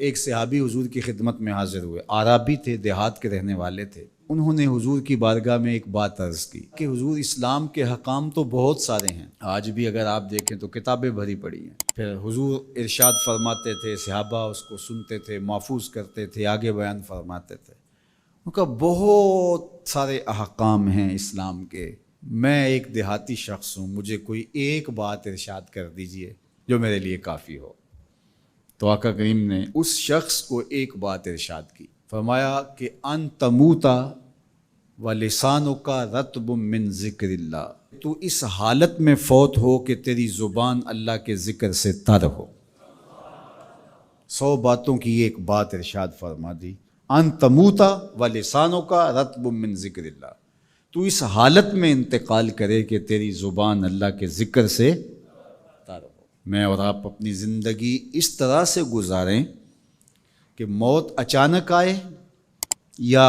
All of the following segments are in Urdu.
ایک صحابی حضور کی خدمت میں حاضر ہوئے، عرابی تھے، دیہات کے رہنے والے تھے۔ انہوں نے حضور کی بارگاہ میں ایک بات عرض کی کہ حضور اسلام کے حکام تو بہت سارے ہیں، آج بھی اگر آپ دیکھیں تو کتابیں بھری پڑی ہیں۔ پھر حضور ارشاد فرماتے تھے، صحابہ اس کو سنتے تھے، محفوظ کرتے تھے، آگے بیان فرماتے تھے۔ ان کا بہت سارے احکام ہیں اسلام کے، میں ایک دیہاتی شخص ہوں، مجھے کوئی ایک بات ارشاد کر دیجئے جو میرے لیے کافی ہو۔ تو آقا کریم نے اس شخص کو ایک بات ارشاد کی، فرمایا کہ ان تموتا وَلِسَانُكَ رَطْبٌ مِّن ذِكْرِ اللَّهِ، تو اس حالت میں فوت ہو کہ تیری زبان اللہ کے ذکر سے تر ہو۔ 100 باتوں کی ایک بات ارشاد فرما دی، ان تموتا وَلِسَانُكَ رَطْبٌ مِّن ذِكْرِ اللَّهِ، تو اس حالت میں انتقال کرے کہ تیری زبان اللہ کے ذکر سے تر ہو۔ میں اور آپ اپنی زندگی اس طرح سے گزاریں کہ موت اچانک آئے یا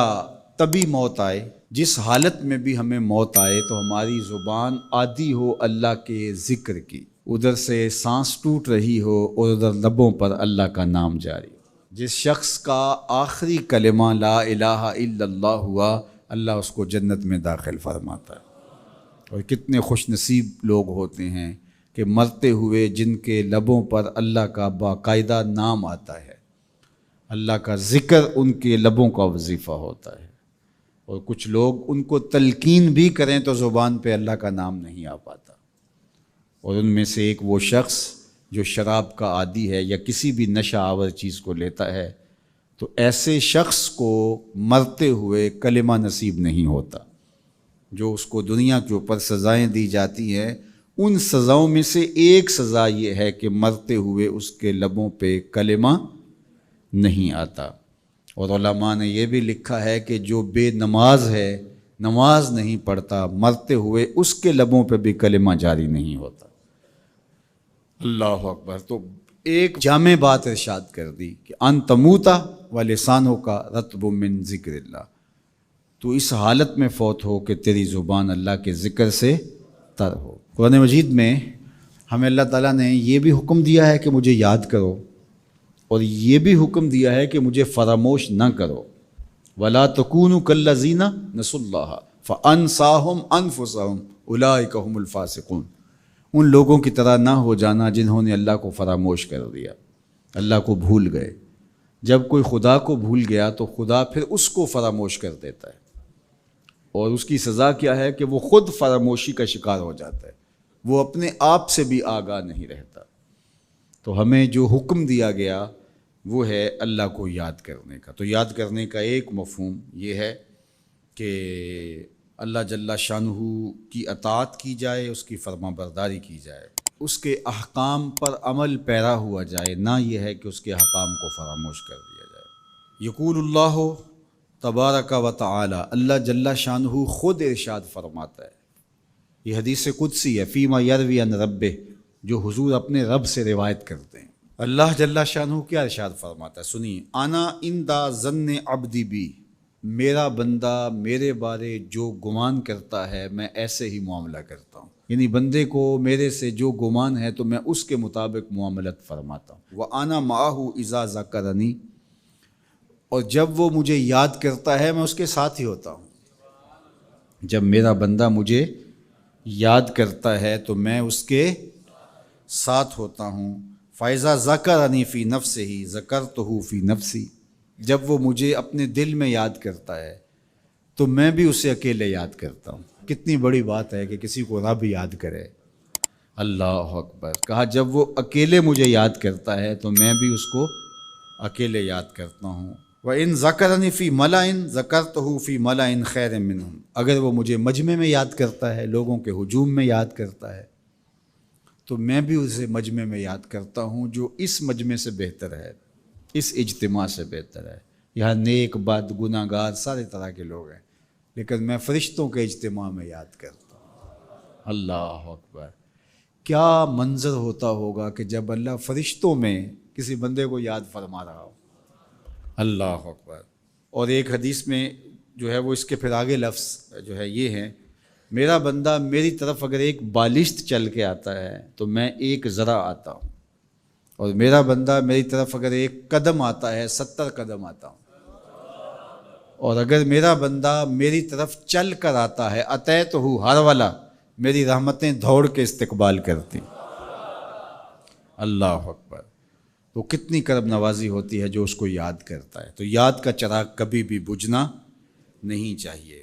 تبھی موت آئے، جس حالت میں بھی ہمیں موت آئے تو ہماری زبان عادی ہو اللہ کے ذکر کی، ادھر سے سانس ٹوٹ رہی ہو اور ادھر لبوں پر اللہ کا نام جاری ہو۔ جس شخص کا آخری کلمہ لا الہ الا اللہ ہوا، اللہ اس کو جنت میں داخل فرماتا ہے۔ اور کتنے خوش نصیب لوگ ہوتے ہیں کہ مرتے ہوئے جن کے لبوں پر اللہ کا باقاعدہ نام آتا ہے، اللہ کا ذکر ان کے لبوں کا وظیفہ ہوتا ہے۔ اور کچھ لوگ ان کو تلقین بھی کریں تو زبان پہ اللہ کا نام نہیں آ پاتا۔ اور ان میں سے ایک وہ شخص جو شراب کا عادی ہے یا کسی بھی نشہ آور چیز کو لیتا ہے، تو ایسے شخص کو مرتے ہوئے کلمہ نصیب نہیں ہوتا۔ جو اس کو دنیا کے اوپر سزائیں دی جاتی ہیں، ان سزاؤں میں سے ایک سزا یہ ہے کہ مرتے ہوئے اس کے لبوں پہ کلمہ نہیں آتا۔ اور علماء نے یہ بھی لکھا ہے کہ جو بے نماز ہے، نماز نہیں پڑھتا، مرتے ہوئے اس کے لبوں پہ بھی کلمہ جاری نہیں ہوتا۔ اللہ اکبر۔ تو ایک جامع بات ارشاد کر دی کہ ان تموتا وَلِسَانُكَ رَطْبٌ مِّن ذِكْرِ اللَّهِ، تو اس حالت میں فوت ہو کہ تیری زبان اللہ کے ذکر سے تر ہو۔ قرآن مجید میں ہمیں اللہ تعالیٰ نے یہ بھی حکم دیا ہے کہ مجھے یاد کرو، اور یہ بھی حکم دیا ہے کہ مجھے فراموش نہ کرو۔ وَلَا تَكُونُوا كَالَّذِينَ نَسُوا اللَّهَ فَأَنسَاهُمْ أَنفُسَهُمْ أُولَٰئِكَ هُمُ الْفَاسِقُونَ، ان لوگوں کی طرح نہ ہو جانا جنہوں نے اللہ کو فراموش کر دیا، اللہ کو بھول گئے۔ جب کوئی خدا کو بھول گیا تو خدا پھر اس کو فراموش کر دیتا ہے، اور اس کی سزا کیا ہے کہ وہ خود فراموشی کا شکار ہو جاتا ہے، وہ اپنے آپ سے بھی آگاہ نہیں رہتا۔ تو ہمیں جو حکم دیا گیا وہ ہے اللہ کو یاد کرنے کا۔ تو یاد کرنے کا ایک مفہوم یہ ہے کہ اللہ جل شانہ کی اطاعت کی جائے، اس کی فرما برداری کی جائے، اس کے احکام پر عمل پیرا ہوا جائے، نہ یہ ہے کہ اس کے احکام کو فراموش کر دیا جائے۔ یقول اللہ تبارک و تعالی، اللہ جل شانہ خود ارشاد فرماتا ہے، یہ حدیث قدسی ہے، فیما یروی عن ربہ، جو حضور اپنے رب سے روایت کرتے ہیں۔ اللہ جل شانہ کیا ارشاد فرماتا ہے، سنیے، انا عند ظن عبدی بی، میرا بندہ میرے بارے جو گمان کرتا ہے میں ایسے ہی معاملہ کرتا ہوں، یعنی بندے کو میرے سے جو گمان ہے تو میں اس کے مطابق معاملت فرماتا ہوں۔ وَأَنَا مَعَهُ إِذَا ذَكَرَنِي، اور جب وہ مجھے یاد کرتا ہے میں اس کے ساتھ ہی ہوتا ہوں۔ جب میرا بندہ مجھے یاد کرتا ہے تو میں اس کے ساتھ ہوتا ہوں۔ فَإِذَا ذَكَرَنِي فِي نَفْسِهِ ذَكَرْتُهُ فِي نَفْسِي، جب وہ مجھے اپنے دل میں یاد کرتا ہے تو میں بھی اسے اکیلے یاد کرتا ہوں۔ کتنی بڑی بات ہے کہ کسی کو رب یاد کرے، اللہ اکبر۔ کہا جب وہ اکیلے مجھے یاد کرتا ہے تو میں بھی اس کو اکیلے یاد کرتا ہوں۔ وَإِن ذَكَرَنِي فِي مَلَئٍ ذَكَرْتُهُ فِي مَلَئٍ خَيْرٍ مِّنْهُمْ، اگر وہ مجھے مجمع میں یاد کرتا ہے، لوگوں کے ہجوم میں یاد کرتا ہے، تو میں بھی اسے مجمع میں یاد کرتا ہوں جو اس مجمع سے بہتر ہے، اس اجتماع سے بہتر ہے۔ یہاں نیک بد گناہ گار سارے طرح کے لوگ ہیں، لیکن میں فرشتوں کے اجتماع میں یاد کرتا ہوں۔ اللہ اکبر۔ کیا منظر ہوتا ہوگا کہ جب اللہ فرشتوں میں کسی بندے کو یاد فرما رہا ہو، اللہ اکبر۔ اور ایک حدیث میں جو ہے وہ اس کے پھر آگے لفظ جو ہے یہ ہیں، میرا بندہ میری طرف اگر ایک بالشت چل کے آتا ہے تو میں ایک ذرا آتا ہوں، اور میرا بندہ میری طرف اگر 1 قدم آتا ہے 70 قدم آتا ہوں، اور اگر میرا بندہ میری طرف چل کر آتا ہے اتیت ہو ہر والا، میری رحمتیں دوڑ کے استقبال کرتی. اللہ اکبر. تو کتنی کرم نوازی ہوتی ہے جو اس کو یاد کرتا ہے. تو یاد کا چراغ کبھی بھی بجھنا نہیں چاہیے.